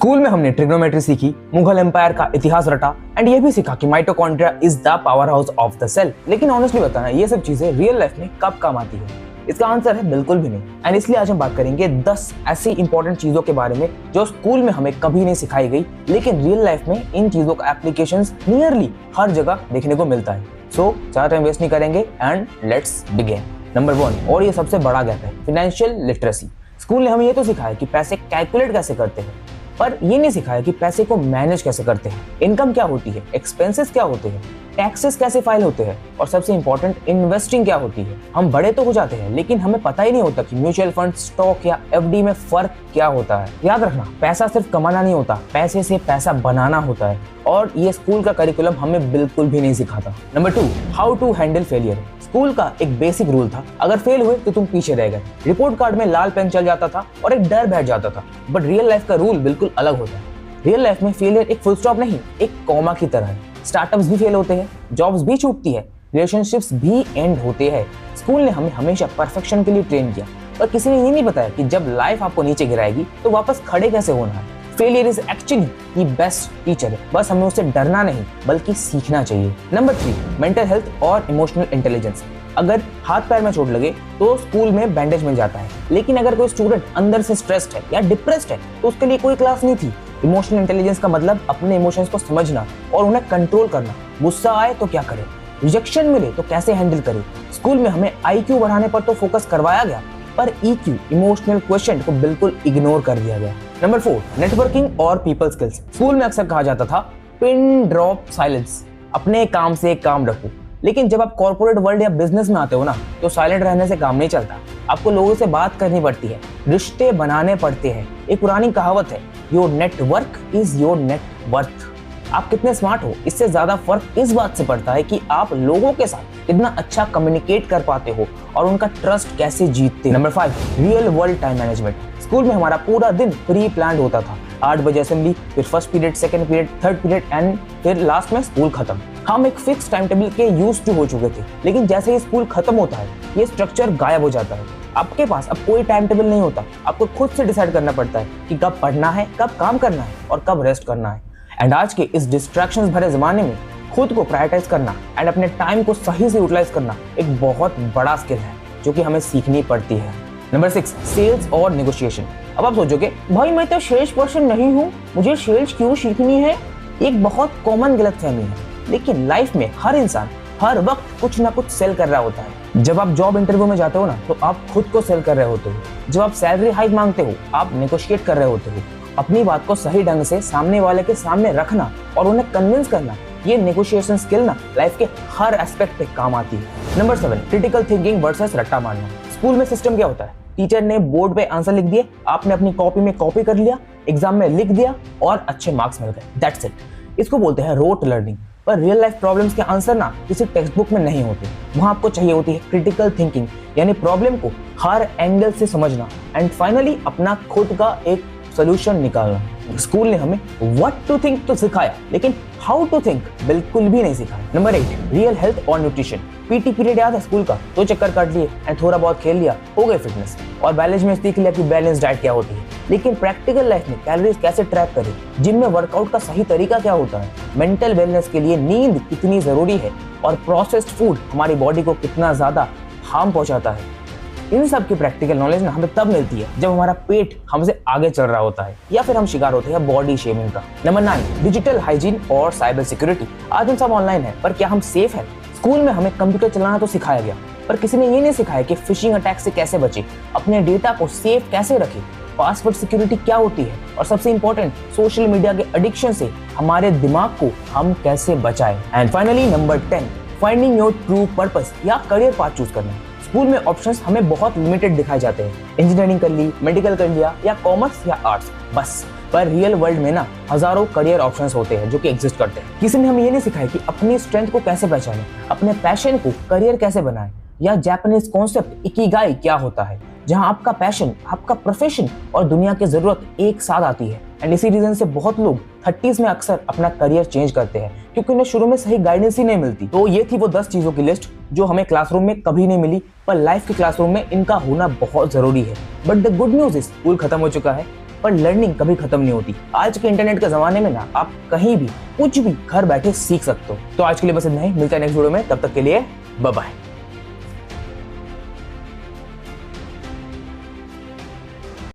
School में हमने trigonometry सीखी, मुगल एम्पायर का इतिहास रटा एंड ये भी सीखा कि mitochondria is the powerhouse of the cell. लेकिन ऑनेस्टली बताना, ये सब चीजें रियल लाइफ में कब काम आती है? इसका आंसर है बिल्कुल भी नहीं। एंड इसलिए आज हम बात करेंगे 10 ऐसी इंपॉर्टेंट चीजों के बारे में जो स्कूल में हमें कभी नहीं सिखाई गई, लेकिन रियल लाइफ में इन चीजों का एप्लीकेशंस नियरली हर जगह देखने को मिलता है। सो ज्यादा टाइम वेस्ट नहीं करेंगे एंड लेट्स बिगिन। नंबर 1, और ये सबसे बड़ा गैप है, फाइनेंशियल लिटरेसी। स्कूल ने हमें ये तो सिखाया कि पैसे कैलकुलेट कैसे करते हैं, पर ये नहीं सिखाया कि पैसे को मैनेज कैसे करते हैं, इनकम क्या होती है, एक्सपेंसेस क्या होते हैं, टैक्सेस कैसे फाइल होते हैं, और सबसे इंपॉर्टेंट इन्वेस्टिंग क्या होती है। हम बड़े तो हो जाते हैं, लेकिन हमें पता ही नहीं होता कि म्यूचुअल फंड, स्टॉक या एफडी में फर्क क्या होता है। याद रखना, पैसा सिर्फ कमाना नहीं होता, पैसे से पैसा बनाना होता है, और ये स्कूल का करिकुलम हमें बिल्कुल भी नहीं सिखाता। Number 2, how to handle failure. School का एक बेसिक रूल था, अगर फेल हुए तो तुम पीछे रह गए। रिपोर्ट कार्ड में लाल पेन चल जाता था और एक डर बैठ जाता था। बट रियल लाइफ का रूल बिल्कुल अलग होता है। रियल लाइफ में फेलियर एक फुल स्टॉप नहीं, एक कॉमा की तरह है। स्टार्टअप्स भी फेल होते हैं, जॉब्स भी छूटती है, रिलेशनशिप्स भी एंड होते हैं। स्कूल ने हमें हमेशा परफेक्शन के लिए ट्रेन किया, पर किसी ने ये नहीं बताया कि जब लाइफ आपको नीचे गिराएगी तो वापस खड़े कैसे होना है। Failure is actually the best teacher है, बस हमें उससे डरना नहीं बल्कि सीखना चाहिए। नंबर 3, मेंटल हेल्थ और इमोशनल इंटेलिजेंस। अगर हाथ पैर में चोट लगे तो स्कूल में बैंडेज मिल जाता है, लेकिन अगर कोई स्टूडेंट अंदर से स्ट्रेस्ड है या डिप्रेस्ड है तो उसके लिए कोई क्लास नहीं थी। इमोशनल इंटेलिजेंस का मतलब अपने इमोशंस को समझना और उन्हें कंट्रोल करना। गुस्सा आए तो क्या करें, रिजेक्शन मिले तो कैसे हैंडल करें। स्कूल में हमें IQ बढ़ाने पर तो फोकस करवाया गया, पर EQ, इमोशनल क्वेश्चन को बिल्कुल इग्नोर कर दिया गया। नंबर 4, नेटवर्किंग और पीपल स्किल्स। स्कूल में अक्सर कहा जाता था पिन ड्रॉप साइलेंस, अपने काम से काम रखो। लेकिन जब आप कॉर्पोरेट वर्ल्ड या बिजनेस में आते हो ना, तो साइलेंट रहने से काम नहीं चलता। आपको लोगों से बात करनी पड़ती है, रिश्ते बनाने पड़ते हैं। एक पुरानी कहावत है, your network is your net worth. आप कितने स्मार्ट हो, इससे ज्यादा फर्क इस बात से पड़ता है कि आप लोगों के साथ कितना अच्छा कम्युनिकेट कर पाते हो और उनका ट्रस्ट कैसे जीतते हो। Number 5, real world time management. School में हमारा पूरा दिन प्री प्लान्ड होता था। 8 बजे असेंबली, फिर first period, second period, third period and फिर लास्ट में स्कूल खत्म। हम एक फिक्स टाइम टेबल के यूज्ड टू हो चुके थे, लेकिन जैसे ही स्कूल खत्म होता है ये स्ट्रक्चर गायब हो जाता है। आपके पास अब कोई टाइम टेबल नहीं होता, आपको खुद से डिसाइड करना पड़ता है कि कब पढ़ना है, कब काम करना है और कब रेस्ट करना है। एंड आज के इस डिस्ट्रैक्शंस भरे जमाने में खुद को प्रायोरिटाइज करना एंड अपने टाइम को सही से यूटिलाइज करना एक बहुत बड़ा स्किल है जो कि हमें सीखनी पड़ती है। नंबर 6, सेल्स और नेगोशिएशन। अब आप सोचोगे, भाई मैं तो सेल्स पर्सन नहीं हूँ, मुझे सेल्स क्यों सीखनी है? एक बहुत कॉमन गलतफहमी है, लेकिन लाइफ में हर इंसान हर वक्त कुछ ना कुछ सेल कर रहा होता है। जब आप जॉब इंटरव्यू में जाते हो ना, तो आप खुद को सेल कर रहे होते हो। जब आप सैलरी हाइक मांगते हो, आप नेगोशिएट कर रहे होते हो। अपनी बात को सही ढंग से सामने वाले के सामने रखना और उन्हें कन्विंस करना, ये नेगोशिएशन स्किल ना लाइफ के हर एस्पेक्ट पे काम आती है। नंबर 7, क्रिटिकल थिंकिंग वर्सेस रट्टा मारना। स्कूल में सिस्टम क्या होता है? टीचर ने बोर्ड पे आंसर लिख दिए, आपने अपनी कॉपी में कॉपी कर लिया, एग्जाम में लिख दिया और अच्छे मार्क्स मिल गए, दैट्स इट। इसको बोलते हैं रोट लर्निंग। पर रियल लाइफ प्रॉब्लम्स के आंसर ना किसी टेक्स्ट बुक में नहीं होते। वहाँ आपको चाहिए होती है क्रिटिकल थिंकिंग, यानी प्रॉब्लम को हर एंगल से समझना एंड फाइनली अपना खुद का एक सोल्यूशन निकालना। स्कूल ने हमें व्हाट टू थिंक तो सिखाया, लेकिन हाउ टू थिंक बिल्कुल भी नहीं सिखाया। नंबर 8, रियल हेल्थ और न्यूट्रिशन। PT पीरियड याद है स्कूल का? 2 चक्कर काट लिए एंड थोड़ा बहुत खेल लिया, हो गए फिटनेस, और बैलेंस में सीख लिया कि बैलेंस डाइट क्या होती है। लेकिन प्रैक्टिकल लाइफ में कैलोरीज कैसे ट्रैक करें, जिम में वर्कआउट का सही तरीका क्या होता है, मेंटल वेलनेस के लिए नींद कितनी जरूरी है, और प्रोसेस्ड फूड हमारी बॉडी को कितना ज्यादा हार्म पहुंचाता है, इन सब की प्रैक्टिकल नॉलेज ना हमें तब मिलती है जब हमारा पेट हमसे आगे चल रहा होता है या फिर हम शिकार होते हैं बॉडी शेमिंग का। नंबर 9, डिजिटल हाइजीन और साइबर सिक्योरिटी। आज हम सब ऑनलाइन है, पर क्या हम सेफ है? स्कूल में हमें कंप्यूटर चलाना तो सिखाया गया, पर किसी ने ये नहीं सिखाया कि फिशिंग अटैक से कैसे बचे, अपने डेटा को सेफ कैसे रखें, पासवर्ड सिक्योरिटी क्या होती है, और सबसे इंपॉर्टेंट, सोशल मीडिया के एडिक्शन से हमारे दिमाग को हम कैसे बचाएं। And finally number 10, finding your true purpose या करियर पाथ चूज करना। स्कूल में ऑप्शंस हमें बहुत लिमिटेड दिखाए जाते हैं, इंजीनियरिंग कर ली, मेडिकल कर लिया या कॉमर्स या आर्ट्स, बस। पर रियल वर्ल्ड में ना हजारों करियर ऑप्शंस होते हैं जो कि एग्जिस्ट करते हैं। किसी ने हमें ये नहीं सिखाया कि अपनी स्ट्रेंथ को कैसे पहचानें, अपने पैशन को करियर कैसे बनाएं, या जापानीज कॉन्सेप्ट इकिगाई क्या होता है, जहां आपका पैशन, आपका प्रोफेशन और दुनिया की जरूरत एक साथ आती है। एंड इसी रीजन से बहुत लोग 30s में अक्सर अपना करियर चेंज करते हैं, क्योंकि उन्हें शुरू में सही गाइडेंस ही नहीं मिलती। तो ये थी वो 10 चीजों की लिस्ट जो हमें क्लासरूम में कभी नहीं मिली, पर लाइफ के क्लासरूम में इनका होना बहुत जरूरी है। But the good news is school खत्म हो चुका है, पर लर्निंग कभी खत्म नहीं होती। आज के इंटरनेट के जमाने में ना आप कहीं भी कुछ भी घर बैठे सीख सकते हो। तो आज के लिए बस इतना ही, मिलता है नेक्स्ट वीडियो में, तब तक के लिए बाय बाय।